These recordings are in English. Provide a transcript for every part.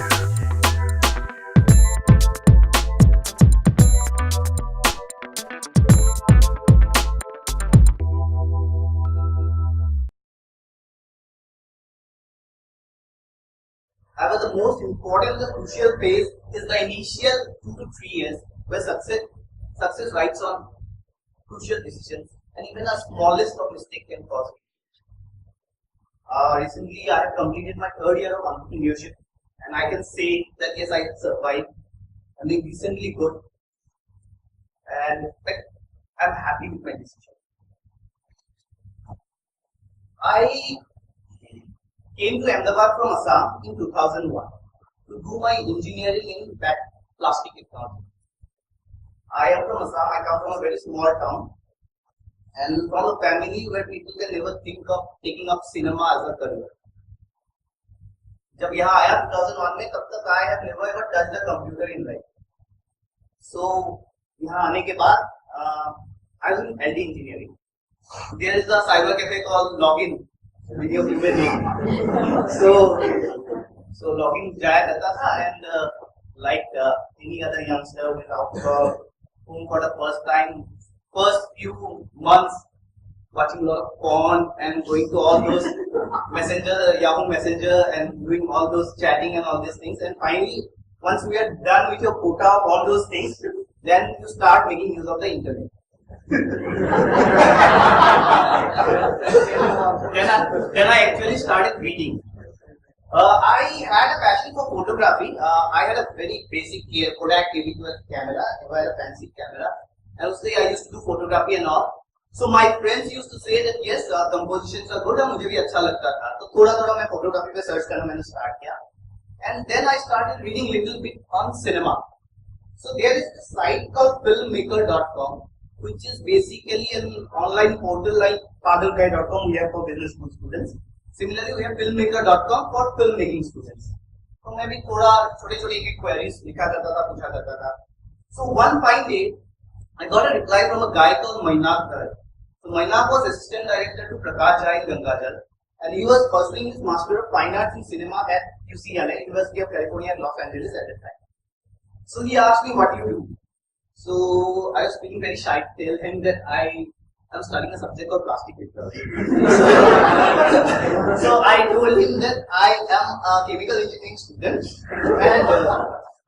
However, the most important, the crucial phase is the initial 2 to 3 years where success rides on crucial decisions and even a smallest of mistake can cause it. Recently, I have completed my third year of entrepreneurship and I can say that yes, I have survived. I'm doing decently good and I'm happy with my decision. I came to Ahmedabad from Assam in 2001 to do my engineering in plastic technology. I am from Assam, I come from a very small town and from a family where people can never think of taking up cinema as a career. जब यहाँ आया 2001 में तब तक I have never ever touched a computer in life. So यहाँ आने के बाद I was in LD engineering. There is a cyber cafe called Login. Many of you may know. So login जाया करता था and like any other youngster without home for the first few months watching a lot of porn and going to all those Yahoo Messenger and doing all those chatting and all these things, and finally once we are done with your quota of all those things, then you start making use of the internet. Then I actually started reading. I had a passion for photography. I had a very basic Kodak KV12 camera. I had a fancy camera. And also I used to do photography and all. So my friends used to say that yes, compositions are good and मुझे भी अच्छा लगता था. तो थोड़ा मैं photography पे search करना मैंने start किया. And then I started reading little bit on cinema. So there is a site called filmmaker.com, which is basically an online portal like fatherguy.com we have for business school students. Similarly, we have filmmaker.com for filmmaking students. So मैं भी थोड़ा छोटे queries लिखा करता था, पूछा करता था. So one fine day, I got a reply from a guy called Mainak Gar. So Mainak was assistant director to Prakash Jha in Gangajal, and he was pursuing his Master of Fine Arts in Cinema at UCLA, University of California in Los Angeles at that time. So he asked me, what do you do? So I was feeling very shy to tell him that I am studying a subject called plastic technology. So I told him that I am a chemical engineering student and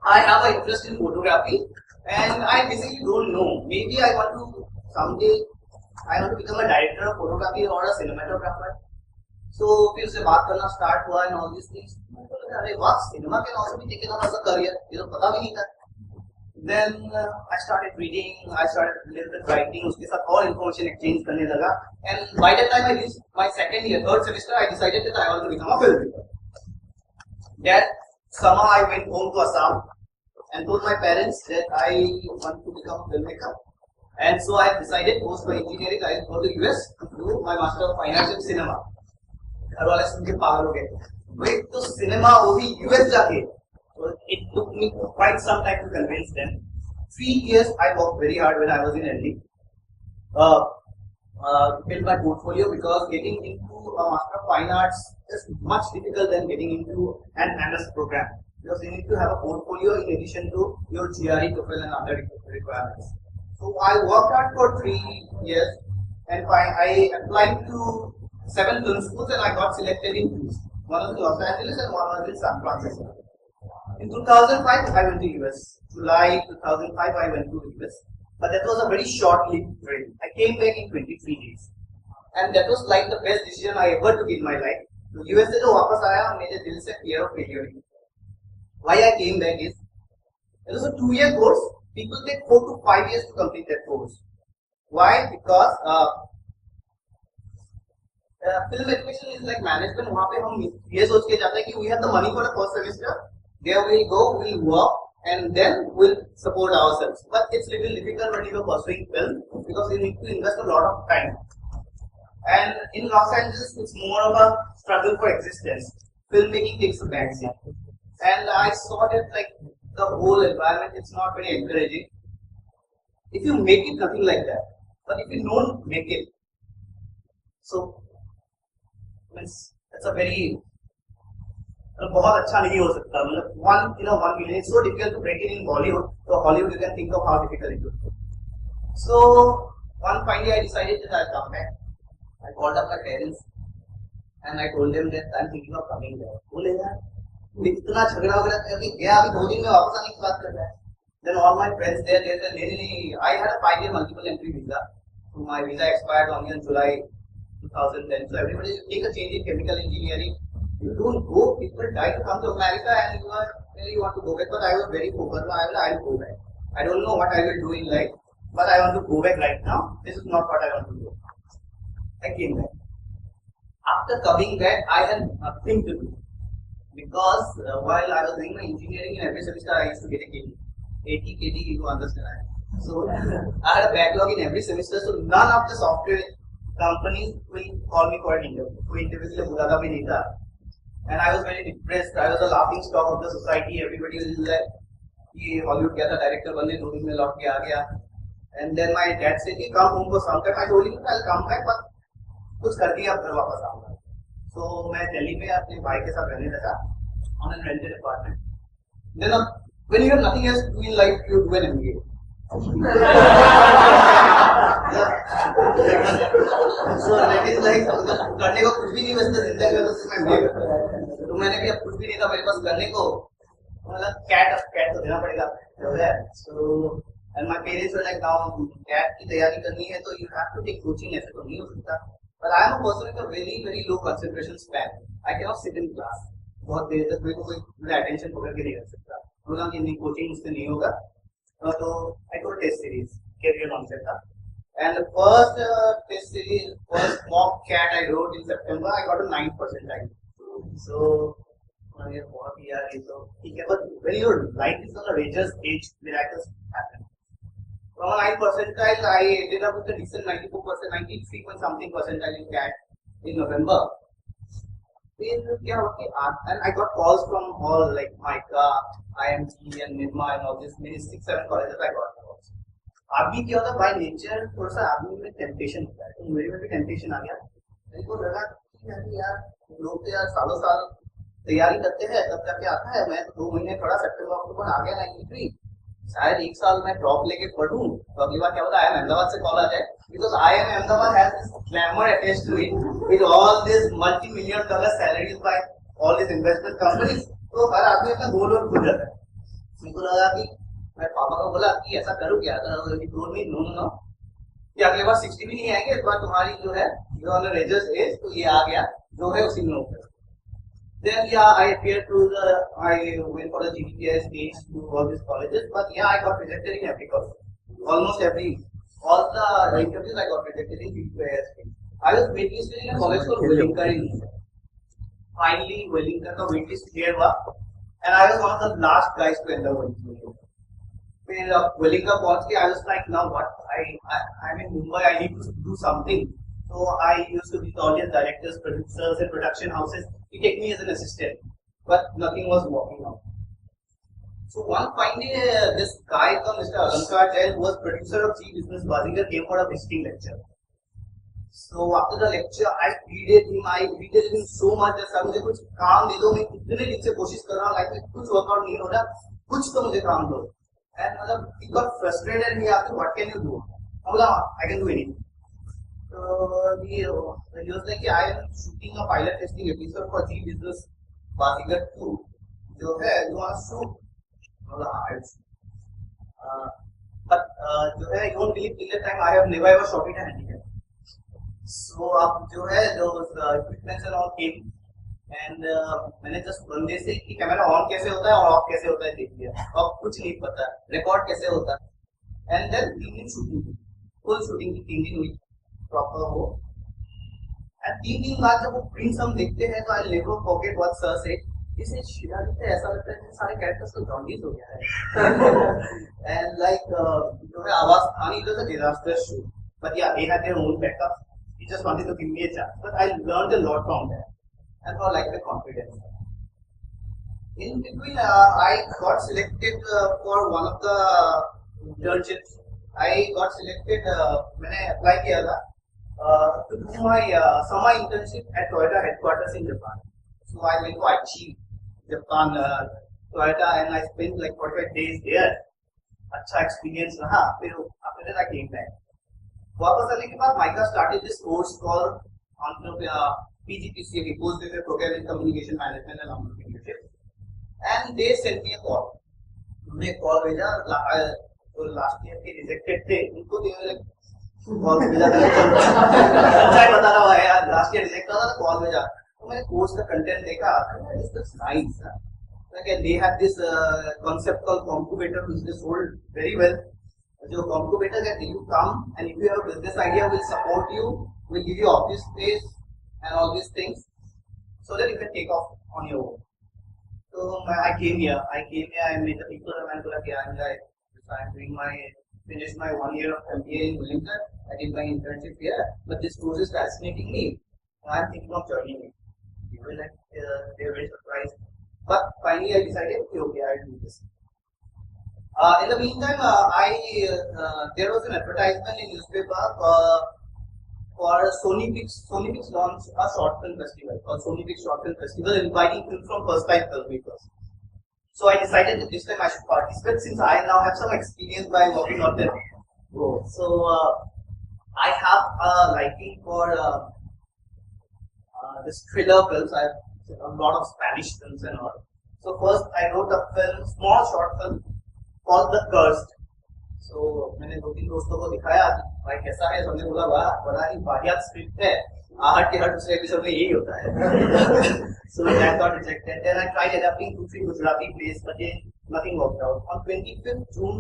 I have an interest in photography, and I basically don't know. Maybe I want to someday become a director of photography or a cinematographer. So फिर से बात करना start हुआ and all these things. अरे वाह, cinema can also be taken up as a career. ये तो पता भी नहीं था. Then I started reading, I started a little bit writing, उसके साथ और information exchange करने लगा. And by that time I reached my third semester, I decided that I want to become a filmmaker. That summer I went home to Assam and told my parents that I want to become a filmmaker. And so I decided post my engineering I will go to US to do my Master of Fine Arts in Cinema. घर वाले सुन के पागल हो गए. Wait, तो cinema वो भी US जाके. So it took me quite some time to convince them. 3 years I worked very hard when I was in LD. Build my portfolio because getting into a Master of Fine Arts is much difficult than getting into an MS program. Because you need to have a portfolio in addition to your GRE, TOEFL and other requirements. So I worked hard for 3 years and I applied to 7 film schools and I got selected in 2. One was in Los Angeles and one was in San Francisco. In 2005, I went to US. July 2005, I went to US. But that was a very short-lived trip. I came back in 23 days. And that was like the best decision I ever took in my life. तो US से जो वापस आया, मेरे दिल से fear of failure. Why I came back is, it was a 2-year course. People take 4 to 5 years to complete that course. Why? Because film education is like management. वहाँ पे हम ये सोच के जाते हैं कि we have the money for the first semester. There we go, we'll work, and then we'll support ourselves. But it's little difficult when you are pursuing film because you need to invest a lot of time. And in Los Angeles, it's more of a struggle for existence. Filmmaking takes a backseat. And I saw that like the whole environment, it's not very encouraging. If you make it, nothing like that. But if you don't make it, so it's a very बहुत अच्छा नहीं हो सकता, मतलब 1 million it's so difficult to break in Bollywood. So Hollywood you can think of how difficult it is. So one finally I decided that I'll come back. I called up my parents and I told them that I'm thinking of coming back. बोले यार इतना झगड़ा वगड़ा करके गया, अभी 2 दिन में वापस आने की बात कर रहा है. Then all my friends there they said नहीं, I had a 5-year multiple entry visa. So my visa expired only in July 2010. So everybody take a change in chemical engineering. You don't go, people try to come to America and you want to go back. But I was very focused. I'll go back. I don't know what I will do in life, but I want to go back right now. This is not what I want to do. I came back. After coming back, I had nothing to do. Because while I was doing my engineering, in every semester I used to get a KD. 80 KD, you understand. So I had a backlog in every semester. So none of the software companies will call me for an interview. कोई interview के लिए बुलाता भी नहीं था. And I was very depressed. I was a laughing stock of the society. Everybody was like, "ये Hollywood गया था director बनने, 2 दिन में लौट के आ गया." And then my dad said, "कि come home for some time." I told him I'll come back, but कुछ करके अब घर वापस आऊँगा. So मैं दिल्ली में अपने भाई के साथ रहने लगा on a rented apartment. Then when you have nothing else to do in life, you do an MBA. So that is like करने को कुछ भी नहीं बचता जिंदगी में, तो मैं MBA करता हूँ. तो मैंने भी अब कुछ भी नहीं था मेरे पास करने को, मतलब कैट तो देना पड़ेगा. So and my parents were like, now CAT की तैयारी करनी है तो you have to take coaching. ऐसे तो नहीं हो सकता. But I am a person with a very very low concentration span. I cannot sit in class. बहुत देर तक मेरे को कोई मेरा अटेंशन पकड़ के नहीं रख सकता. बोला कि नहीं कोचिंग मुझसे नहीं होगा. तो I took test series career concept था. And the first test series, first mock CAT I wrote in September, I got a 9 percentile. So, बहुत यार ये तो ठीक है, but when your life is on a razor's edge, miracles happen. From a 9 percentile, I ended up with a decent 94%, 93 point something percentile in CAT in November. Then क्या हुआ कि and I got calls from all like Micah, IMT and Nirma and all this, maybe 6-7 colleges I got calls. अभी क्या होता है by nature थोड़ा सा आदमी में टेम्पटेशन होता है. तो मेरे में भी टेम्पटेशन आ गया. मेरे को लगा कि यार लोग तो यार सालों साल तैयारी करते हैं तब जाके आता है. मैं तो 2 महीने थोड़ा सितंबर अक्टूबर आ गया 93, शायद 1 साल मैं ड्रॉप लेके पढ़ूं तो अगली बार क्या होता है अहमदाबाद से कॉल आ जाए. Because Ahmedabad has this glamour attached to it with all this multi-million dollar salaries by all these investment companies. तो हर आदमी अपना गोल और भूल जाता है. मेरे को लगा कि मैं पापा को बोला कि ऐसा करूँ क्या, नो कि अगले बार 60 भी नहीं आएंगे, इस बार तुम्हारी जो है रेजर्स एज तो ये आ गया जो है उसी में होगा. Then I appeared to I went for the GPPS stage to all these colleges, but I got rejected in every college. Almost all the interviews I got rejected in GPPS stage. I was waitlisted in a college called Wellinker in India. Finally, Wellinker का waitlist clear हुआ, and I was one of the last guys to enter Wellinker. फिर Wellinker पहुंच के I was like, now what? I'm in Mumbai. I need to do something. So I used to be audience directors, producers, and production houses. He take me as an assistant, but nothing was working out. So one fine day, this guy called Mr. Alankar Jain, who was producer of G Business Bazigar, came for a visiting lecture. So after the lecture, I pleaded him so much that sir मुझे कुछ काम दे दो. मैं इतने दिन से कोशिश कर रहा हूँ, लाइफ में कुछ वर्कआउट नहीं हो रहा, कुछ तो मुझे काम दो. And he got frustrated and he asked me, what can you do? I can do anything. So he was like, I am shooting a pilot testing episode for G Business Bazigar 2. जो है, you want to shoot? But जो है, you won't believe till the time I have never ever shot it a handicap. So अब जो है, those equipments and all came. And मैंने just बंदे से कि कैमरा ऑन कैसे होता है और ऑफ कैसे होता है देख लिया, और कुछ नहीं पता रिकॉर्ड कैसे होता है. एंड देन 3 दिन शूटिंग, फुल शूटिंग की 3 दिन हुई प्रॉपर हो. एंड 3 दिन बाद जब वो प्रिंट्स हम देखते हैं तो I never forget what sir said. इसे शिलादित्य ऐसा लगता है कि सारे कैरेक्टर्स को जॉन्डिस हो गया है. एंड लाइक जो है आवाज आनी तो disaster shoot, but yeah they had their own backup. He just wanted to give me a chance, but I learned a lot from that. And for like the confidence. In between, I got selected for one of the internships. I got selected. मैंने apply किया था to do my summer internship at Toyota headquarters in Japan. So I went to Aichi Japan, Toyota, and I spent like 45 days there. अच्छा experience रहा. फिर after that I came back. वापस आने के बाद mica started this course called PGPCA, Postgraduate Program in Communication Management and Entrepreneurship. And they sent me a call. उन्होंने call भेजा. तो लास्ट ईयर के रिजेक्टेड थे उनको कॉल भेजा. अच्छा ही बता रहा हूँ यार, लास्ट ईयर रिजेक्ट था कॉल भेजा. तो मैंने कोर्स का कंटेंट देखा. It's nice. Like they have this concept called Concubator, which they sold very well. जो Concubator कहते हैं, you come and if you have a business idea, we'll support you, we'll give you office space and all these things, so that you can take off on your own. So I came here, I met the people, and I told them, I'm doing finished my 1 year of MBA in Wellington. I did my internship here, but this course is fascinating me. I'm thinking of joining it. They were very surprised. But finally, I decided, okay, I'll do this. In the meantime, there was an advertisement in newspaper for Sony Pix launched a short film festival called Sony Pix Short Film Festival, inviting films from first-time filmmakers. So I decided that this time I should participate, since I now have some experience by working on them. So I have a liking for this thriller films. I have a lot of Spanish films and all. So first I wrote a film, small short film called The Cursed. So मैंने 2-3 दोस्तों को दिखाया, भाई कैसा है. सबने बोला वाह बड़ा ही बढ़िया स्क्रिप्ट है. आहट के हर दूसरे एपिसोड में यही होता है. So that got rejected. Then I tried adapting 2-3 Gujarati plays, but then nothing worked out. On 25th June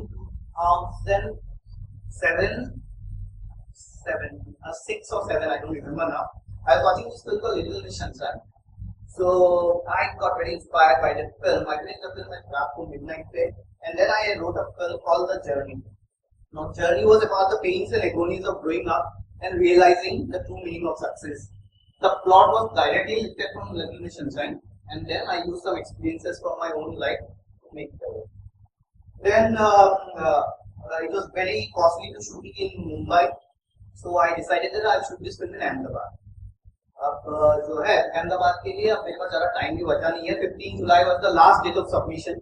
6 or 7, I don't remember now. I was watching this film called Little Miss Sunshine. So I got very inspired by that film. I finished the film at Raat ko midnight pe, and then I wrote a film called The Journey. Now, Journey was about the pains and agonies of growing up and realizing the true meaning of success. The plot was directly lifted from Little Miss Sunshine, and then I used some experiences from my own life to make the work. Then it was very costly to shoot it in Mumbai, so I decided that I'll shoot this film in Ahmedabad. अब जो है अहमदाबाद के लिए अब मेरे पास ज़्यादा time भी बचा नहीं है. 15 जुलाई was the last date of submission,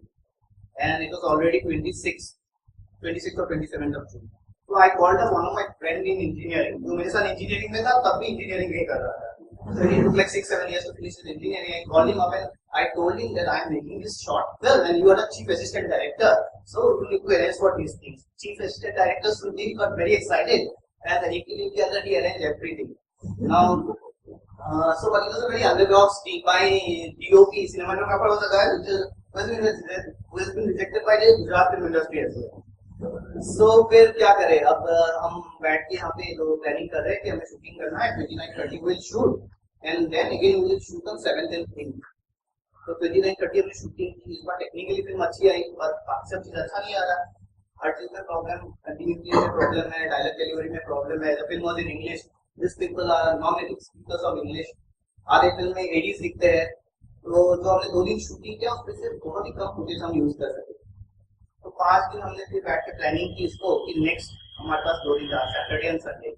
and it was already 26 or 27th of June. So I called up one of my friend in engineering, जो मेरे साथ engineering में था, तब भी engineering नहीं कर रहा था. So he took like 6-7 years to finish his engineering. I called him up and I told him that I am making this short film and you are the chief assistant director, so you need to arrange for these things. Chief assistant director Sudeep got very excited, and he arranged everything. Now. So but it was a very underdog team. My DOP, cinematographer, was a guy who has been rejected by the Gujarat film industry as well. So फिर क्या करें. अब हम बैठ के यहाँ पे planning कर रहे हैं कि हमें शूटिंग करना है. 29-30 will shoot, and then again we will shoot on 7th and 8th. तो 29-30 हमने शूटिंग की. इस बार टेक्निकली फिल्म अच्छी आई, पर बाकी सब चीज अच्छा नहीं आ रहा. हर चीज में प्रॉब्लम, कंटिन्यूटी में प्रॉब्लम है, डायलॉग डिलीवरी में प्रॉब्लम है. The film was in English. These people are non-native speakers of English. आधे फिल्म में एडीज दिखते हैं. तो जो हमने 2 दिन शूटिंग किया उसमें से बहुत ही कम फुटेज हम यूज कर सके. तो 5 दिन हमने फिर बैठ के प्लानिंग की इसको कि नेक्स्ट हमारे पास 2 दिन था, सैटरडे एंड संडे.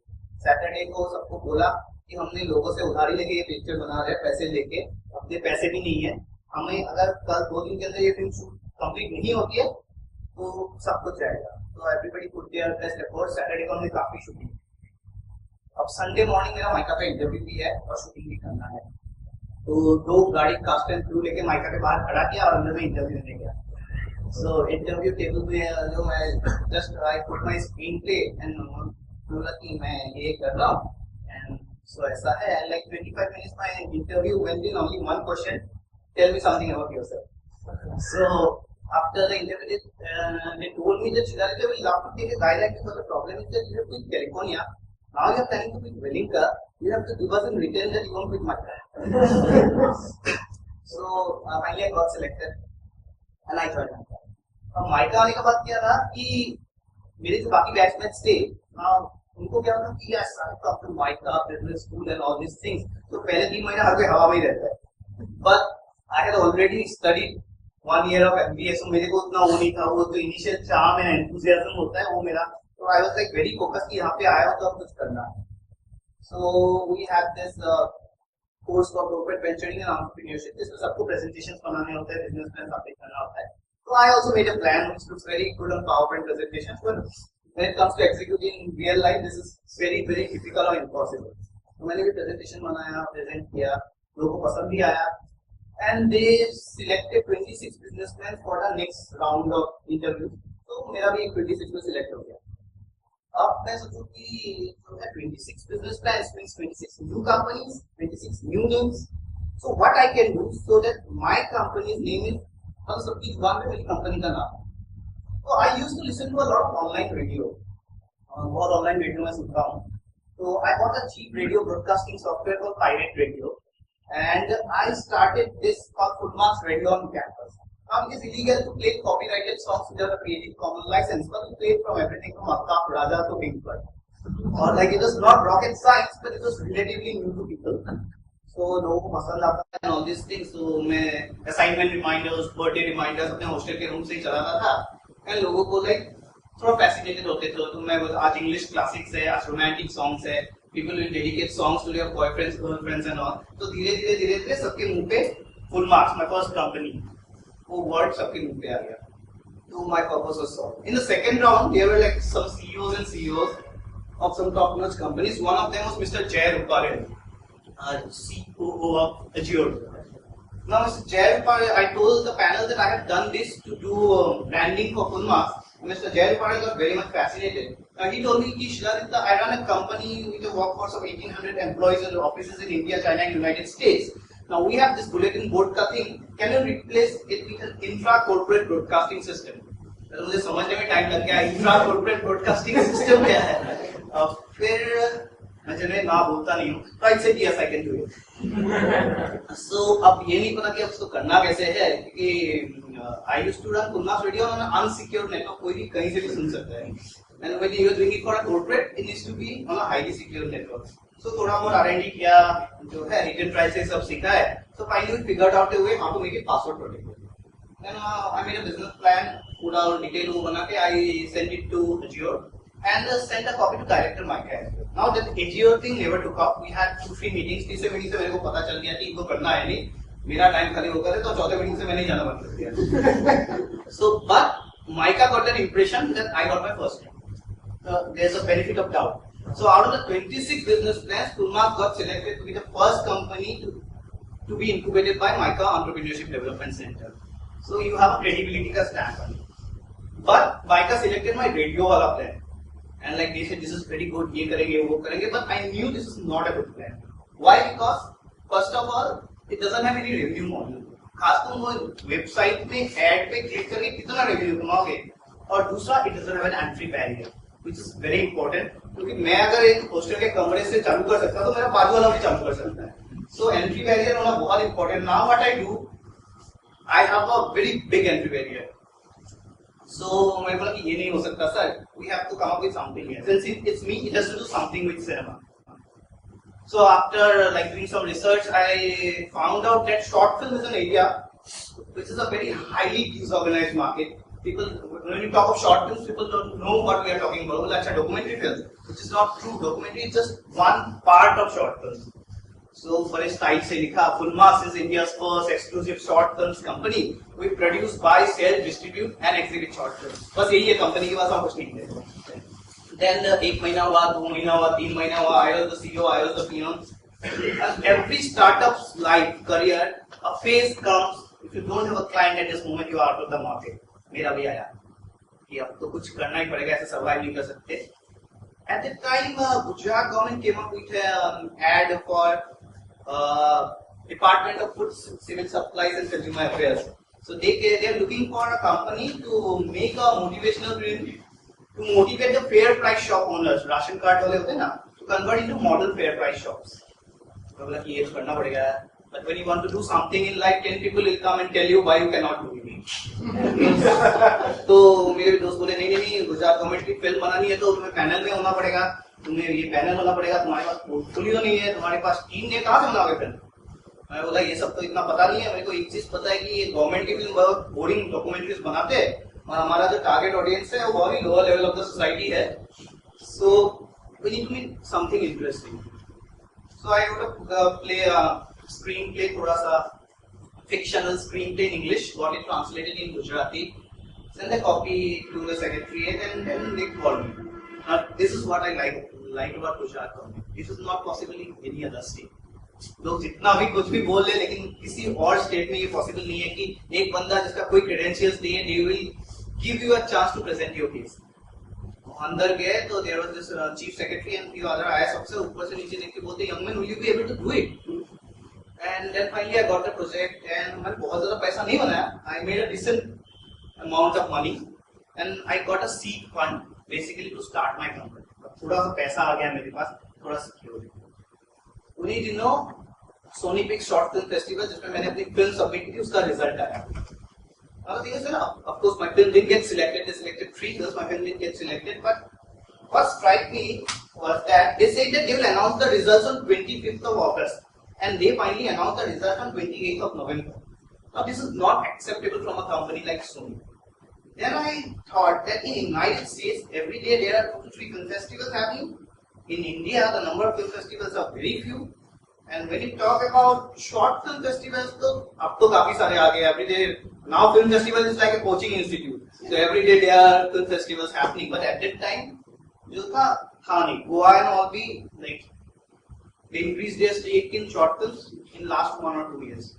सैटरडे को सबको बोला कि हमने लोगों से उधारी लेके ये पिक्चर बना रहे हैं, पैसे लेके. अपने पैसे भी नहीं है हमें. अगर कल 2 दिन के अंदर ये फिल्म शूट कंप्लीट नहीं होती है तो सब कुछ जाएगा. तो everybody put their best effort. Saturday को हमने काफी शूटिंग. अब संडे मॉर्निंग मेरा माइका का इंटरव्यू भी है और शूटिंग भी करना है. तो 2 गाड़ी कास्ट एंड क्रू लेके माइका के बाहर खड़ा किया और अंदर में इंटरव्यू देने गया. सो इंटरव्यू टेबल में जो मैं just I put my screen play and बोला कि मैं ये कर रहा हूँ, एंड सो ऐसा है. And like 25 minutes my interview went in only one question, tell me something about yourself. So after the interview they told me that Shiladitya will love to take a guy like you, but the problem is that you have to in California. Now you are planning to quit Wellington, you have to give us in return that you won't quit Maika. So finally I got selected and I joined Maika. अब mica आने के बाद क्या रहा कि मेरे जो बाकी बैचमेट्स थे, उनको क्या होता कि यार सारे तो अपने mica, business school and all this things, तो पहले 3 महीना हर कोई हवा में ही रहता है. But I had already studied 1 year of MBA, so मेरे को उतना वो नहीं था. वो जो इनिशियल चार्म एंड एंथुसियाज्म होता है वो मेरा. So I was like very focused कि यहाँ पे आया हो तो अब कुछ करना है. So we had this course for corporate venturing and entrepreneurship, जिसमें सबको प्रेजेंटेशंस बनाने होते हैं, बिजनेस प्लान सबमिट करना होता है. So I also made a plan which looks very good on PowerPoint presentations, but when it comes to executing in real life, this is very difficult or impossible. तो मैंने भी presentation बनाया, present किया, लोगों को पसंद भी आया, and they selected 26 business plans for the next round of interview. तो मेरा भी 26 में सिलेक्ट हो गया. अब मैं सोचूं कि 26 business plans means 26 new companies, 26 new names. So what I can do so that my company's name is मतलब सबकी जुबान में मेरी कंपनी का नाम है. तो I used to listen to a lot of online radio. बहुत ऑनलाइन रेडियो में सुनता हूँ. So I bought a cheap radio broadcasting software called Pirate Radio, and I started this called Full Marks Radio on campus. Now it is illegal to play copyrighted songs without a Creative Commons license, but we played from everything from Aftab Raja to Pink Floyd. Or like it was not rocket science, but it was relatively new to people. So लोगों को पसंद आता है and all these things. So मैं assignment reminders, birthday reminders अपने hostel के room से ही चलाता था. And लोगों को like थोड़ा fascinated होते थे. तो मैं आज English classics है, आज romantic songs है. People will dedicate songs to their boyfriends, girlfriends and all. तो धीरे-धीरे सबके मुंह पे full marks, my first company. वो word सबके मुंह पे आ गया. So my purpose was solved. In the second round, there were like some CEOs of some top-notch companies. One of them was Mr. Jay Rupare, COO of Azure. Now, Mr. Jay Rupare, I told the panel that I have done this to do branding for full marks. Mr. Jay Rupare got very much fascinated. He told me, Shiladitya, I run a company with a workforce of 1,800 employees and offices in India, China, and United States. Now we have this bulletin board का thing. Can you replace it with an intra-corporate broadcasting system? तो मुझे समझने में time लग गया. Intra-corporate broadcasting system क्या है? फिर मैं जनरली ना बोलता नहीं हूँ. तो I said yes, I can do it. So अब ये नहीं पता कि अब इसको करना कैसे है, क्योंकि I used to run Full Marks Radio on an unsecured network. कोई भी कहीं से भी सुन सकता है. And when you are doing it for a corporate, it needs to be on a highly secured network. So थोड़ा बहुत R&D किया, जो है hidden price से सब सीखा है. So finally we figured out a way how to make it password protected. Then I made a business plan, पूरा detail वो बना के I sent it to Azure and sent a copy to director Micah. Now that Azure thing never took up. We had 2-3 meetings. तीसरे meeting से मेरे को पता चल गया कि इनको करना है नहीं. मेरा टाइम खाली होकर है तो चौथे मीटिंग से मैंने जाना बंद कर दिया. So but Micah got an impression that I got my first name. There's a benefit of doubt. So out of the 26 business plans, Full Marks got selected to be the first company to be incubated by Micah Entrepreneurship Development Center. So you have a credibility ka stamp on it. But Micah selected my radio wala plan. And like they said, this is very good, ye karenge, wo karenge. But I knew this is not a good plan. Why? Because first of all, it doesn't have any revenue model. खास तो वो website पे ad पे click करके कितना revenue कमाओगे? और दूसरा, it doesn't have an entry barrier, which is very important. क्योंकि मैं अगर एक हॉस्टल के कमरे से चालू कर सकता तो मेरा बाजू वाला भी चालू कर सकता है. So entry barrier होना बहुत important. Now what I do, I have a very big entry barrier. So मैं बोला कि ये नहीं हो सकता sir. We have to come up with something here. Since it's me, it has to do something with cinema. So after like doing some research, I found out that short film is an area which is a very highly disorganized market. People, when you talk of short films, people don't know what we are talking about. Well, that's a documentary film, which is not true. Documentary is just one part of short films. So, for इस type से लिखा, Full Marks is India's first exclusive short films company. We produce, buy, sell, distribute, and exhibit short films. बस यही है company के पास और कुछ नहीं है. Then एक महीना हुआ, 2 महीना हुआ, 3 महीना हुआ. I was the CEO, I was the peon. And every startup's life career, a phase comes. If you don't have a client at this moment, you are out of the market. मेरा भी आया कि अब तो कुछ करना ही पड़ेगा, ऐसे सर्वाइव नहीं कर सकते. At the time, Gujarat government came up with an ad for Department of Food, Civil Supplies and Consumer Affairs. So they are looking for a company to make a motivational film to motivate the fair price shop owners, ration card वाले होते हैं ना, to convert into model fair price shops. तो बोला कि ये तो करना पड़ेगा. But when you want to do something in life, 10 people will come and tell you why you cannot do it. तो मेरे दोस्त बोले नहीं, गुजरात गवर्नमेंट की फिल्म बनानी है तो तुम्हें पैनल में होना पड़ेगा, तुम्हें ये पैनल होना पड़ेगा, तुम्हारे पास पोर्टफोलियो नहीं है, तुम्हारे पास टीम नहीं है, कहाँ से बनाओगे फिल्म? मैं बोला ये सब तो इतना पता नहीं है, मेरे को एक चीज पता है कि ये गवर्नमेंट की फिल्म बहुत बोरिंग डॉक्यूमेंट्रीज बनाते हैं और हमारा जो टारगेट ऑडियंस है वो बहुत ही lower level of the society है. So we need to make something interesting. So I wrote a play screenplay थोड़ा सा fictional screenplay in English, got it translated in Gujarati, send a copy to the secretariat, and then they called me. Now this is what I like about Gujarat government. This is not possible in any other state. लोग जितना भी कुछ भी बोल ले, लेकिन किसी और स्टेट में ये पॉसिबल नहीं है कि एक बंदा जिसका कोई क्रेडेंशियल्स नहीं है, they will give you a chance to present your case. अंदर गए तो there was this chief secretary and few other IAS officer, ऊपर से नीचे देख के बोलते young man will you be able to do it, and then finally I got the project and मैंने बहुत ज्यादा पैसा नहीं बनाया, I made a decent amount of money and I got a seed fund basically to start my company. थोड़ा सा पैसा आ गया मेरे पास, थोड़ा सिक्योर. उन्हीं दिनों Sony Pix short film festival जिसमें मैंने अपनी फिल्म सबमिट की थी, उसका रिजल्ट आया. Now the thing is, of course, my film didn't get selected. They selected 3 films. My film didn't get selected. But what struck me was that they said that they will announce the results on 25th of August, and they finally announced the result on 28th of November. Now this is not acceptable from a company like Sony. Then I thought that in United States, every day there are 2 to 3 film festivals happening. In India, the number of film festivals are very few. And when you talk about short film festivals, तो अब तो काफी सारे आ गए. Every day now film festival is like a coaching institute. So every day there are film festivals happening. But at that time, जो था नहीं. Goa and all be like they increased their stake in short films in last 1 or 2 years.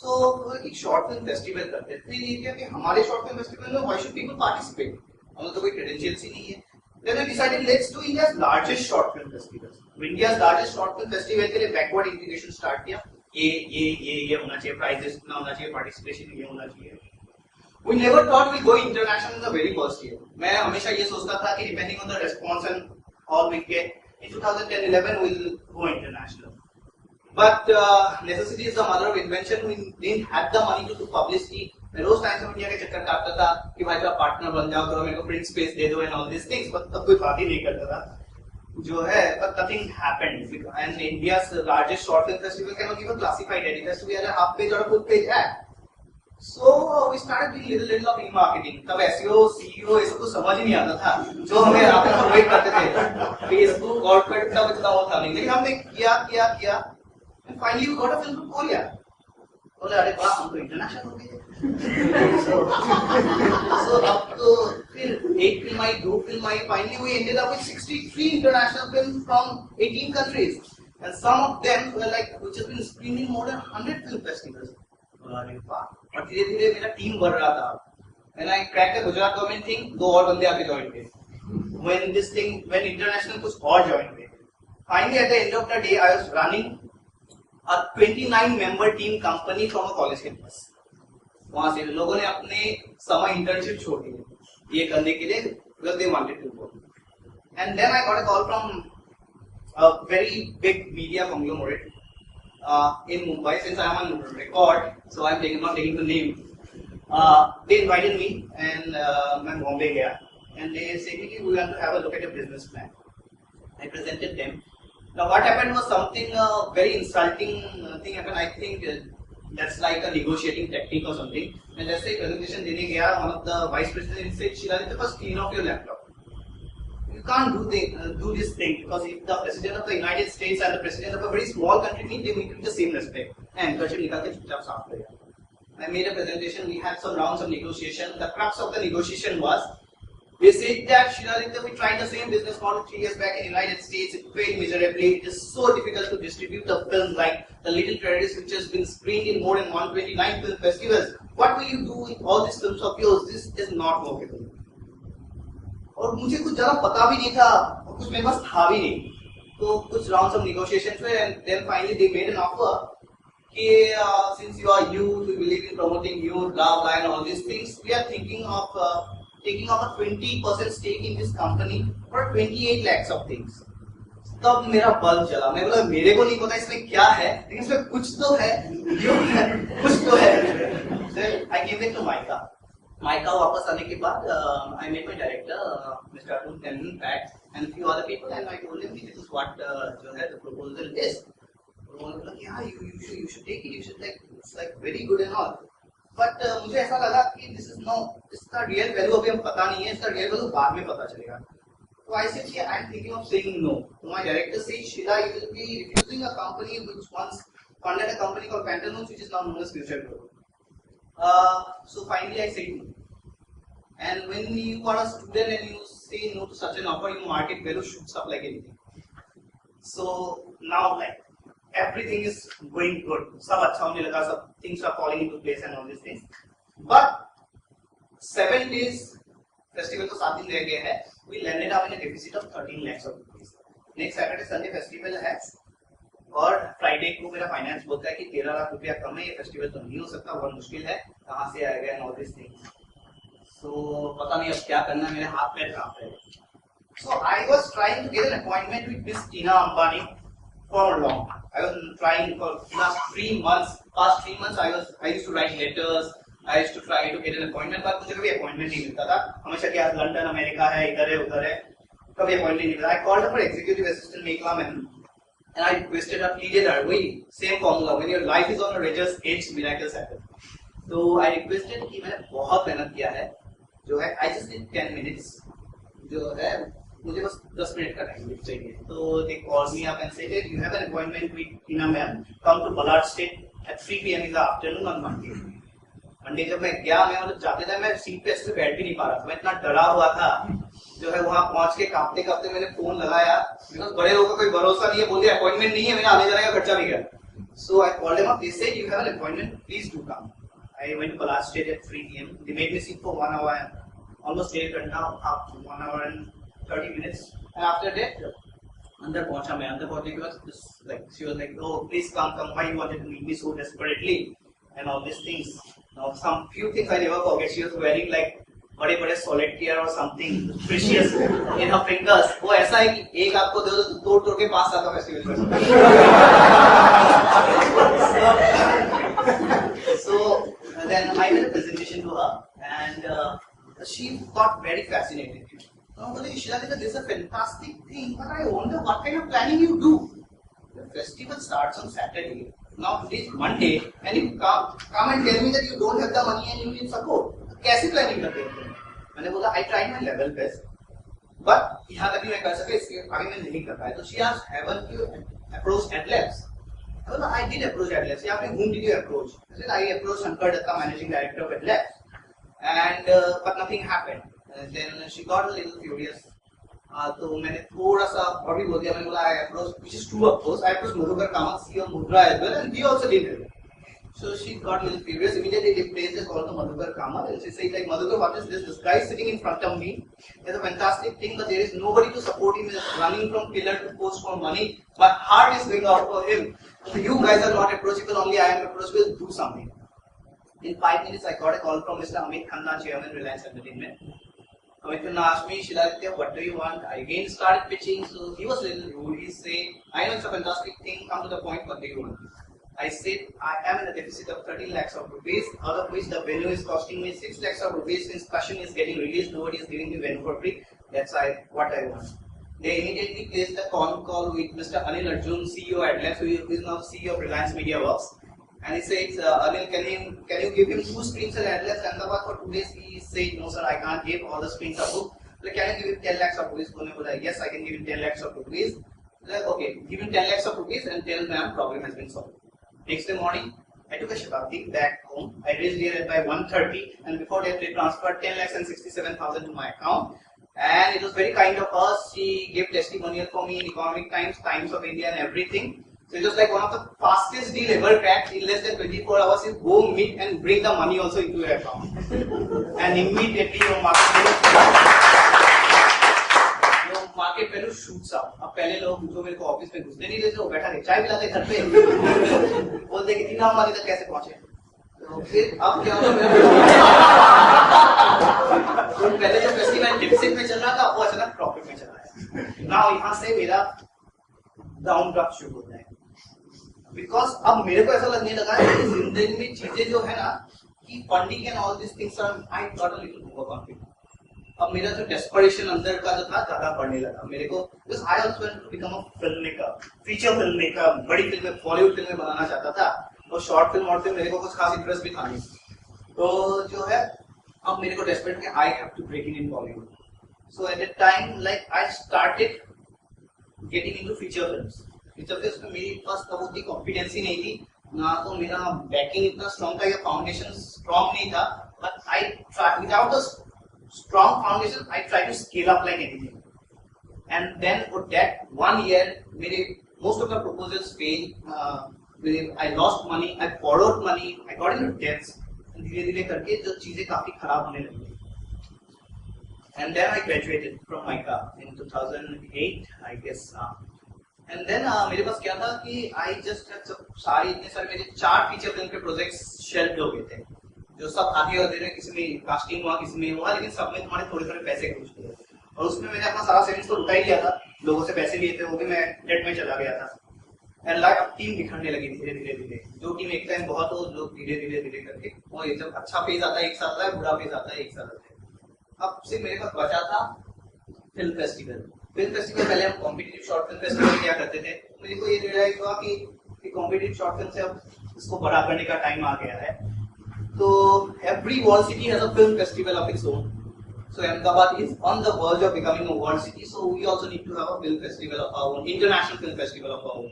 So एक short film festival करते थे. ये क्या कि हमारे short film festival में why should people participate? हमें तो कोई credentials ही नहीं है. Then I decided let's do India's largest short film festivals. India's largest short film festival के लिए backward integration start किया. ये होना चाहिए, prizes इतना होना चाहिए, participation ये होना चाहिए. We never thought we'll go international in the very first year. मैं हमेशा ये सोचता था कि depending on the response and all we get, in 2010-11 we'll go international. But necessity is the mother of invention. We didn't have the money to do publicity. मैं रोज times of India के चक्कर काटता था कि भाई का पार्टनर बन जाओ, करो मेरे को प्रिंट स्पेस दे दो एंड ऑल दिस थिंग्स, पर तब कोई बात ही नहीं करता था जो है. but nothing happened, and India's largest short film festival cannot even classified it. It has to be either half page or a full page ad. So we started doing little of e-marketing. तब SEO, CEO ये सब तो समझ ही नहीं आता था, जो हमें आप वेट करते थे. फेसबुक और ट्विटर तब इतना वो था नहीं, लेकिन हमने किया and finally we got a film from Korea. बोले अरे वाह, हम तो इंटरनेशनल हो गए. So अब तो फिर 1 film I, 2 film I, finally we ended up with 63 international films from 18 countries, and some of them were like which have been screened in more than 100 film festivals. अरे वाह. और धीरे धीरे मेरा टीम बढ़ रहा था. When I cracked the Gujarat government thing, 2 और बंदे आके ज्वाइन किए. When international कुछ और ज्वाइन किए. Finally at the end of the day I was running a 29-member team company from a college campus. वहां से लोगों ने अपने समय इंटर्नशिप छोड़ दी ये करने के लिए, because they wanted to go. And then I got a call from a very big media conglomerate in Mumbai. Since I am on record, so I am not taking the name. They invited me and मैं Bombay गया, and they said कि we want to have a look at your business plan. I presented them. Now what happened was something very insulting thing happened. I think that's like a negotiating technique or something. And जैसे ही presentation देने गया, one of the vice presidents said, Shiladitya, first clean off your laptop. You can't do this thing, because if the president of the United States and the president of a very small country meet, they meet with the same respect. And handkerchief निकाल के चुपचाप साफ कर दिया. I made a presentation. We had some rounds of negotiation. The crux of the negotiation was, they said that Shiladitya, we tried the same business model 3 years back in the United States. It failed miserably. It is so difficult to distribute a film like The Little Terrorist, which has been screened in more than 129 film festivals. What will you do with all these films of yours? This is not workable. और मुझे कुछ ज़्यादा पता भी नहीं था, और कुछ मेरे पास था भी नहीं. तो कुछ rounds of negotiations हुए, and then finally they made an offer. कि since you are youth, we believe in promoting youth, blah blah and all these things. We are thinking of taking off a 20% stake in this company for 28 lakhs of things. तब मेरा bulb जला. मैं बोला मेरे को नहीं पता इसमें क्या है, लेकिन इसमें कुछ तो है, क्यों है, कुछ तो है. I gave it to Micah. Micah वापस आने के बाद I met my director, Mr. Arun Tendon back, and a few other people, and I told him this is what जो है the proposal is. उन्होंने बोला yeah, you should take it, you should like it's like very good and all. But मुझे ऐसा लगा कि इसका real value अभी हम पता नहीं है, इसका रियल वैल्यू बाद में पता चलेगा. So I said, yeah, I'm thinking of saying no. So my director said, Shila, you will be refusing a company which wants funded a company called Pantaloons, which is now known as Future Group. So finally I said no. And when you are a student and you say no to such an offer, your market value shoots up like anything. So now like everything is going good. Sab acha hone laga, sab things are falling into place and all these things. But 7 days festival to 7 दिन रह गए हैं. We landed up in a deficit of 13 lakhs of rupees. Next Saturday Sunday festival है और Friday को मेरा finance बोलता है कि 13 लाख रुपया कम है, ये फेस्टिवल तो नहीं हो सकता, बहुत मुश्किल है, कहाँ से आएगा एंड ऑल दिस थिंग्स. सो पता नहीं अब क्या करना, मेरे हाथ पैर कांप रहे हैं. So I was trying to get an appointment with miss Tina Ambani for long. I was trying for last 3 months. Past 3 months I used to write letters. I used to try to get an appointment, but मुझे कभी appointment नहीं मिलता था. हमेशा क्या London America है, इधर है उधर है, कभी अपॉइंटमेंट नहीं मिला. I called her for executive assistant Mekla ma'am. And I requested her, pleaded her, वही same formula, when your life is on a razor's edge, miracles happen. So I requested कि मैंने बहुत मेहनत किया है, जो है I just need 10 minutes, जो है मुझे बस 10 मिनट का टाइम चाहिए. तो they called me up and said, you have an appointment with Tina ma'am, come to Boulevard Cinemagic at 3 PM in the afternoon on Monday. Monday जब मैं गया, मैं मतलब जाते थे मैं सीट पे ऐसे बैठ भी नहीं पा रहा था, मैं इतना डरा हुआ था. जो है वहां पहुंच के कांपते कांपते मैंने फोन लगाया, बिकॉज बड़े लोगों का कोई भरोसा नहीं है, बोल दिया अपॉइंटमेंट नहीं है, मेरा आने जाने का खर्चा भी गया. So I called them up, they said you have an appointment, please do come. I went to college state at 3 PM. They made me sit for 1 hour, almost 1 घंटा, 1 hour and 30 minutes. And after that अंदर पहुंचा मैं. अंदर पहुंचने के बाद like she was like, oh please come come, why you wanted to meet me so desperately and all this things. Now some few things I never forget. She was wearing like बड़े-बड़े solitaire or something precious in her fingers. वो ऐसा है कि एक आपको दे दो तो तोड़-तोड़ के पास आता फेस्टिवल में. So then I made a presentation to her and she got very fascinated. Normally, Shiladitya, this is a fantastic thing, but I wonder what kind of planning you do. The festival starts on Saturday. Now today is Monday, and you come and tell me that you don't have the money and you need support. कैसी planning करते हो? मैंने बोला I tried my level best, but यहाँ तक भी मैं कर सके, इसके आगे मैं नहीं कर पाया. तो she asked, haven't you approached Adlabs? I बोला I did approach Adlabs. या आपने whom did you approach? I said I approached Shankar Datta, managing director of Adlabs, and but nothing happened. And then she got a little furious. तो मैंने थोड़ा सा और भी बोल दिया. मैंने बोला I approached, which is true of course, I approached Madhukar Kamath, CEO Mudra as well, and he also did it. So she got a little furious. Immediately they placed a call to Madhukar Kamath and she said like, Madhukar, what is this? This guy is sitting in front of me. It's a fantastic thing, but there is nobody to support him. He is running from pillar to post for money. My heart is going out for him. So you guys are not approachable, only I am approachable. Do something. In 5 minutes, I got a call from Mr. Amit Khanna, Chairman, Reliance Entertainment. Amit Khanna asked me, Shiladitya, what do you want? I again started pitching, so he was a little rude. He said, I know it's a fantastic thing, come to the point, what do you want? I said, I am in a deficit of 13 lakhs of rupees, out of which the venue is costing me 6 lakhs of rupees. Since Kashin is getting released, nobody is giving me venue for free. That's what I want. They immediately placed a con call with Mr. Anil Arjun, CEO at Labs, who is now CEO of Reliance Media Works. And he says, Anil, can you give him 2 screens at Atlas Ahmedabad for 2 days? He said, no sir, I can't give, all the screens are booked. Like, can you give him 10 lakhs of rupees? Like, yes, I can give him 10 lakhs of rupees. Like, okay, give him 10 lakhs of rupees and tell them problem has been solved. Next day morning, I took a Shiladitya back home. I reached here by 1:30, and before that they transferred 10 lakhs and 67,000 to my account. And it was very kind of her. She gave testimonial for me in Economic Times, Times of India and everything. So it was like one of the fastest deal ever cracked. In less than 24 hours, you go meet and bring the money also into your account. And immediately your market value shoots up. अब पहले लोग जो मेरे को office में घुसने नहीं देते, वो बैठा के चाय पिलाते घर पे, बोलते कि तीन हमारे तक कैसे पहुंचे. तो फिर अब क्या हुआ, तो पहले जो फेस्टिवल डिफिसिट में चल रहा था, वो अचानक प्रॉफिट में चला है. नाउ यहाँ से मेरा डाउन ड्रॉप शुरू होता है. बिकॉज अब मेरे को ऐसा लगने लगा है कि जिंदगी में चीजें जो है ना, कि funding and all this things are, I got a little over confidence. अब मेरा जो डेस्परेशन अंदर का जो था ज्यादा बढ़ने लगा मेरे को. Because I also want to become a film maker, feature film maker, बड़ी फिल्में, बॉलीवुड फिल्में बनाना चाहता था. और शॉर्ट फिल्म और फिल्म मेरे को कुछ खास इंटरेस्ट भी था नहीं. तो जो है अब मेरे को डेस्परेट कि I have to break in Bollywood. So at that time like I started getting into feature films. Feature films में मेरी पास तब उतनी कॉन्फिडेंस ही नहीं थी. ना तो मेरा बैकिंग इतना स्ट्रॉन्ग था या फाउंडेशन स्ट्रॉन्ग नहीं था, but I try without the strong foundation I try to scale up like anything. And then for that 1 year, most of the proposals failed. I lost money, I borrowed money, I got into debts. धीरे धीरे करके जो चीजें काफी खराब होने लगी. And then I graduated from MICA in 2008, I guess. And then मेरे पास क्या था कि I just had इतने सारे मेरे 4 फीचर फिल्म के प्रोजेक्ट्स शेल्फ हो गए थे, जो सब आगे और धीरे किसी में कास्टिंग हुआ, किसी में हुआ, लेकिन सब में तुम्हारे थोड़े थोड़े पैसे खर्च हुए. और उसमें मैंने अपना सारा सेविंग्स तो लुटा ही लिया था, लोगों से पैसे लिए थे, वो भी मैं डेट में चला गया था. एंड लाइक अब टीम बिखरने लगी धीरे धीरे धीरे. जो टीम एक टाइम बहुत हो, लोग धीरे धीरे धीरे करके, और ये जब अच्छा फेज आता है एक साथ आता है, बुरा फेज आता है एक साथ आता है. अब सिर्फ मेरे पास बचा था फिल्म फेस्टिवल. फिल्म फेस्टिवल पहले हम कॉम्पिटिटिव शॉर्ट फिल्म फेस्टिवल क्या करते थे, मुझे को ये रियलाइज हुआ कि कॉम्पिटिटिव शॉर्ट फिल्म से अब इसको बड़ा करने का टाइम आ गया है. तो every world city has a film festival of its own. So Ahmedabad is on the verge of becoming a world city, so we also need to have a film festival of our own, international film festival of our own.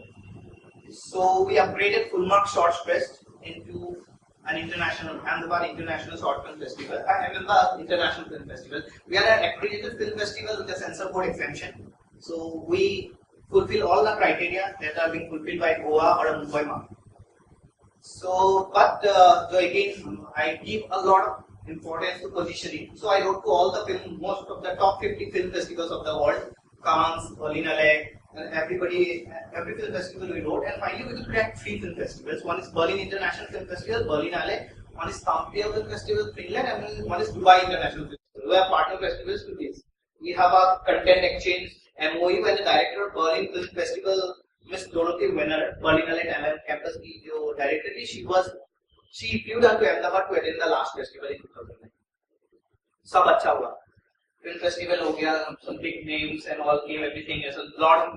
So we upgraded Fullmark Shorts Fest into an international Ahmedabad International Short Film Festival, Ahmedabad International Film Festival. We are an accredited film festival with a censor board exemption, so we fulfill all the criteria that are being fulfilled by Goa or a Mumbai market. So, but again, I give a lot of importance to positioning. So I wrote to all the most of the top 50 film festivals of the world, Cannes, Berlinale, and every film festival we wrote. And finally we could create 3 film festivals. One is Berlin International Film Festival, Berlinale. One is Tampere Film Festival, Finland, and one is Dubai International Film Festival. We have partner festivals with this. We have a content exchange MOU, and the director of Berlin Film Festival, Miss Dorothy Wenner, Berlinale campus की जो director थी, she flew down to Ahmedabad to attend the last festival in 2009. सब अच्छा हुआ, film festival हो गया, some big names and all came, everything. There's a lot of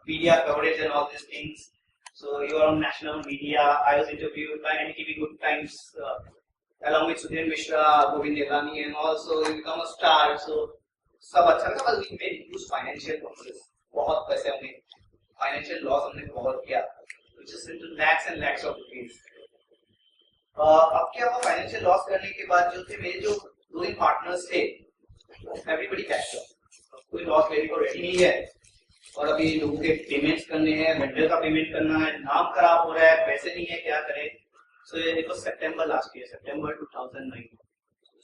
media coverage and all these things. So you are on national media. I was interviewed by NTV Good Times along with Sudhir Mishra, Govind Nilani, and also you become a star. So सब अच्छा लगा, but we made huge financial losses. बहुत पैसे हमने financial loss हमने बहुत किया, which is into lakhs and lakhs of rupees. अब क्या हुआ, फाइनेंशियल लॉस करने के बाद जो थे मेरे जो 2 पार्टनर्स थे, एवरीबॉडी कैश था, कोई लॉस लेने को रेडी नहीं है, और अभी लोगों के पेमेंट्स करने हैं, वेंडर का पेमेंट करना है, नाम खराब हो रहा है, पैसे नहीं है, क्या करें. सो इट वाज सितंबर लास्ट ईयर, सितंबर 2009.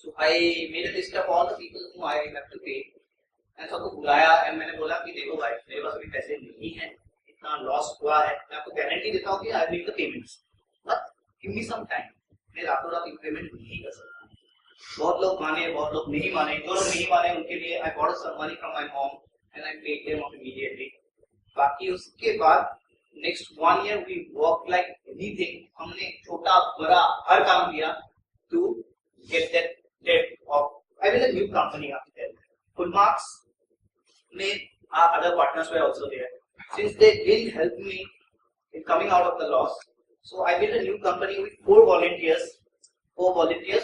So I made a list of all the people whom I have to pay, and सबको बुलाया, एंड मैंने बोला कि देखो भाई, मेरे पास अभी पैसे नहीं है, इतना लॉस हुआ है, मैं आपको गारंटी देता हूँ कि I will make the payments, but give me some time. मैं रातों रात इंप्लीमेंट नहीं कर सकता. बहुत लोग माने, बहुत लोग नहीं माने. जो लोग नहीं माने उनके लिए I got some money from my mom and I paid them off immediately. बाकी उसके बाद next 1 year we work like anything. हमने छोटा बड़ा हर काम किया to get that debt off. I will a new company after that. Fullmarks में other partners were also there. Since they didn't help me in coming out of the loss, so I built a new company with 4 volunteers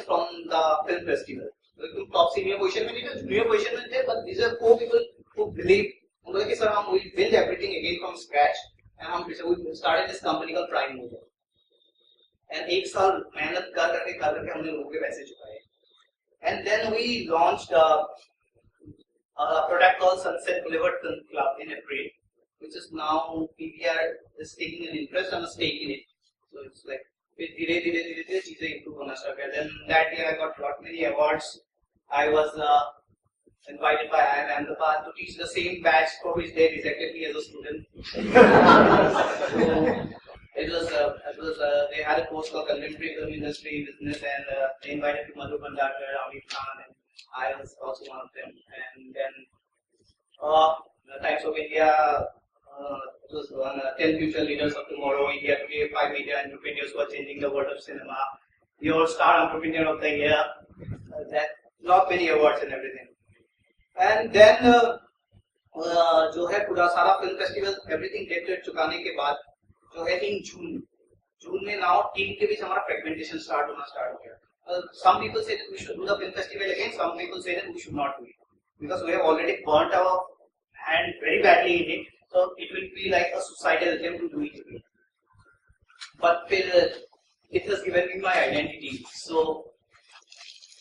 from the film festival. So top senior position में नहीं थे, junior position में थे, but these are 4 people who believe, उन्होंने कि sir हम will build everything again from scratch, and हम we started this company called PrimeMover. And 1 साल मेहनत कर करके हमने लोगों के पैसे चुकाए. And then we launched a product called Sunset Boulevard Film Club in April, which is now PVR is taking an interest and a stake in it. So it's like धीरे धीरे चीजें improve होना start किया. Then that year I got lot many awards. I was invited by IIM Ahmedabad to teach the same batch for which they rejected me as a student. So it was they had a course called Contemporary Film Industry Business, and they invited to Madhu Bhandakar, Amir Khan, and I was also one of them. And then Times of India. It was 10 future leaders of tomorrow. India today, 5 media entrepreneurs who are changing the world of cinema. Your star entrepreneur of the year. That not many awards and everything. And then जो है पूरा सारा film festival everything date चुकाने के बाद जो है इन जून में नाउ टीम के बीच हमारा फ्रेगमेंटेशन स्टार्ट हो गया. Some people say that we should do the film festival again. Some people say that we should not do it because we have already burnt our hand very badly in it. So it will be like a suicidal attempt to do it again. but फिर it has given me my identity. So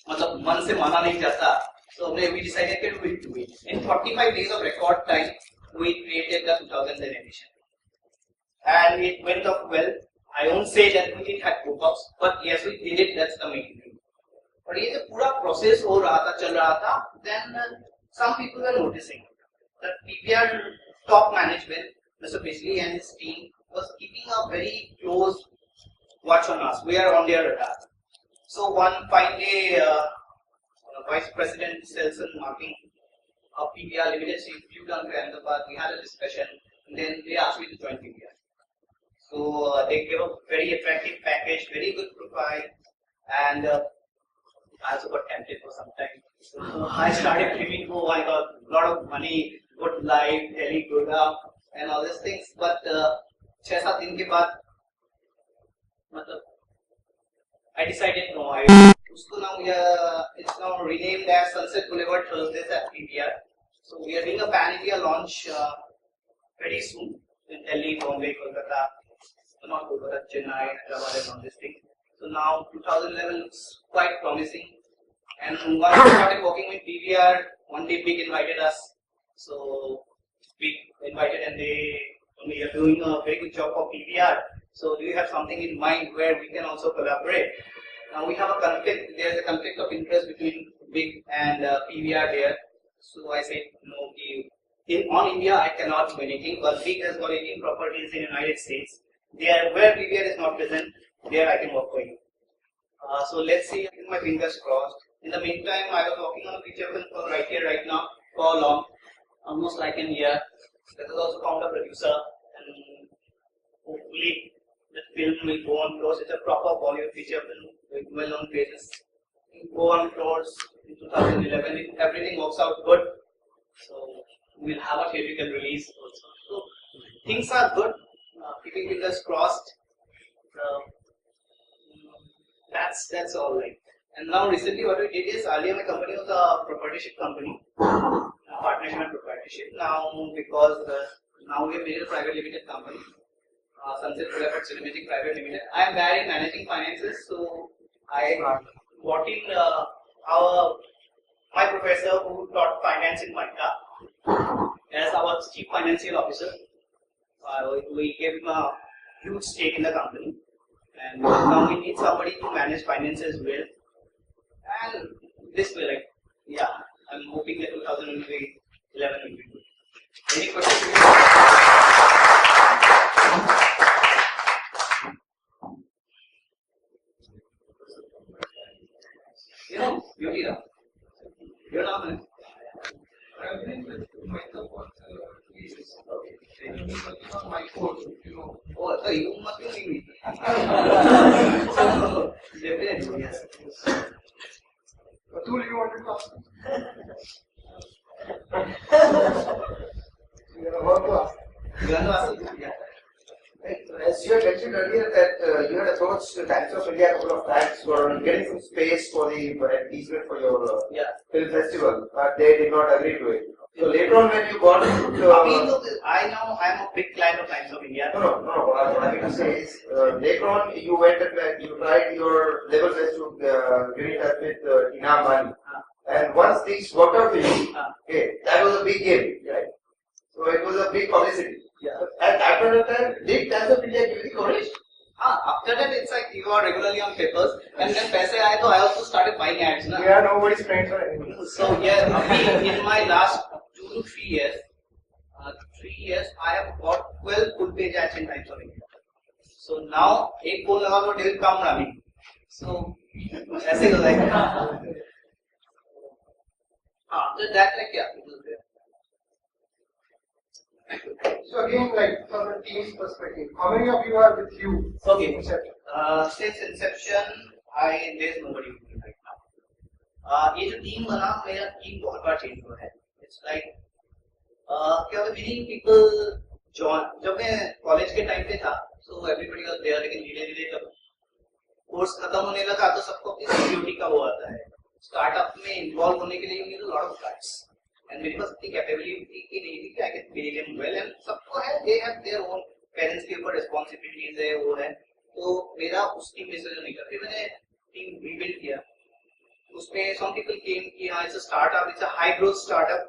मतलब मन से माना नहीं जाता. So we decided that we will do it. In 45 days of record time, we created the 2010 edition, and it went off well. I won't say that we didn't have pop-ups, but yes, we did it. That's the main thing. But ये जो पूरा process हो रहा था, चल रहा था, then some people were noticing that PVR top management, Mr. Bisley and his team, was keeping a very close watch on us. We are on their radar. So one fine day, Vice President Sales and Marketing of PVR Limited, she flew down to Ahmedabad. We had a discussion, and then they asked me to join PVR. So they gave a very attractive package, very good profile, and I also got tempted for some time. So I started dreaming, oh, I got a lot of money, good life, Delhi, Gurgaon, and all these things. But 6-7 दिन के बाद, मतलब, I decided no. Usko now it's now renamed as Sunset Boulevard Thursdays at PVR. So we are doing a pan-India launch very soon in Delhi, Bombay, Kolkata, not Kolkata, Chennai, Hyderabad, and all these things. So now 2011 looks quite promising. And once we started working with PVR, one day Big invited us. So Big invited, and we are doing a very good job for PVR. So do you have something in mind where we can also collaborate? Now we have a conflict. There is a conflict of interest between Big and PVR there. So I said no. On India I cannot do anything, but Big has got 18 properties in the United States. There, where PVR is not present, there I can work for you. So let's see. With my fingers crossed. In the meantime, I was working on a feature film for right here, right now, for long, almost like an year. That is also found a producer, and hopefully the film will go on floors. It's a proper Bollywood feature film with well-known faces. It will go on floors in 2011 if everything works out good. So we'll have a theatrical release also. So things are good. Keeping fingers crossed. That's all right. And now recently what we did is, earlier my company was a proprietorship company, partnership and proprietorship. Now because now we have made a private limited company, Sunset Boulevard Cinemagic Private Limited. I am there in managing finances, so I brought in my professor who taught finance in Malta as our chief financial officer. We gave him a huge stake in the company, and now we need somebody to manage finances well. And this way, like, yeah, I'm hoping that 2011 will be good. Any questions? You know, beauty now. You're not going to. Oh, so you must be me. Definitely, yes. What tool you want to ask? You have a work to ask. You want to ask? Yeah. As you had mentioned earlier that you had approached the Times of India a couple of times for getting some space for the advertisement for your film festival, but they did not agree to it. So later on when you got into I know I'm a big client of Times of India. No. What I mean to say is later on you went and you tried your level best to get in touch with Ina Mani. And once things worked out for you, okay, that was a big game, right? So it was a big publicity. Yeah. At that point of time, did Times of India give you the coverage? After that, it's like you are regularly on papers, and then paise aaye, I also started buying ads. Na? Yeah, nobody's friends or anything. So yeah, in my last 2 to 3 years, I have bought 12 full page ads in Times of India. So now, एक phone लगा तो they will come running. So ऐसे हो जाएगा. After that, like yeah, it was there. So again, like from the team's perspective, how many of you are with you? Okay. Since inception, there's nobody with me right now. ये जो team बना, मेरा team बहुत बार change हुआ है. It's like क्या होता है, many people जब मैं college के time पे था, so everybody was there, लेकिन धीरे-धीरे जब course खत्म होने लगा तो सबको अपनी security का वो आता है. Startup में involve होने के लिए you need a lot of guts. And मेरे पास इतनी कैपेबिलिटी की नहीं थी कि I can pay them well, and सबको है, they have their own parents के ऊपर responsibilities है, वो है, तो मेरा उस टीम में से जो निकला, फिर मैंने टीम रीबिल्ड किया. उसमें some people came कि हाँ, it's a startup, it's a high growth startup.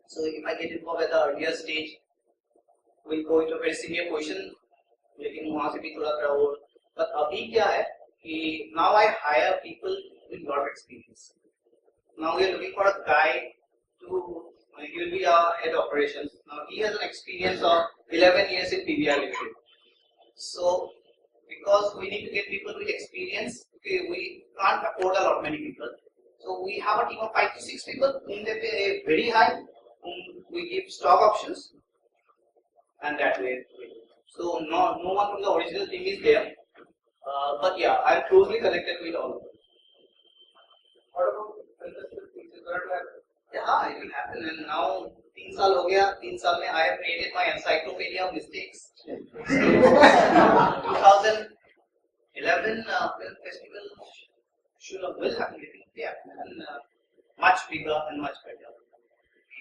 So if I get involved at the earlier stage, we'll go into a very senior position. लेकिन वहाँ से भी थोड़ा crowd. But अभी क्या है कि now I hire people with lot of experience. Now we are looking for a guy to he will be our head operations. Now he has an experience of 11 years in PVR Limited. So because we need to get people with experience, okay, we can't afford a lot many people. So we have a team of 5 to 6 people whom they pay very high, whom we give stock options, and that way. So no one from the original team is there, but yeah, I'm closely connected with all of them. What about industrial things? Is going to happen? Yeah, it will happen. And now 3 साल हो गया. 3 साल में I have created my encyclopedia of mistakes. 2011 film festival will happen. Yeah, and much bigger and much better.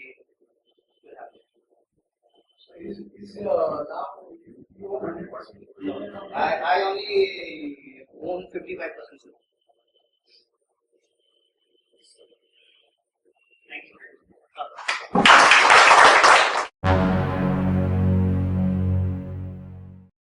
It will happen. So is now you own 100%? I only own 55%.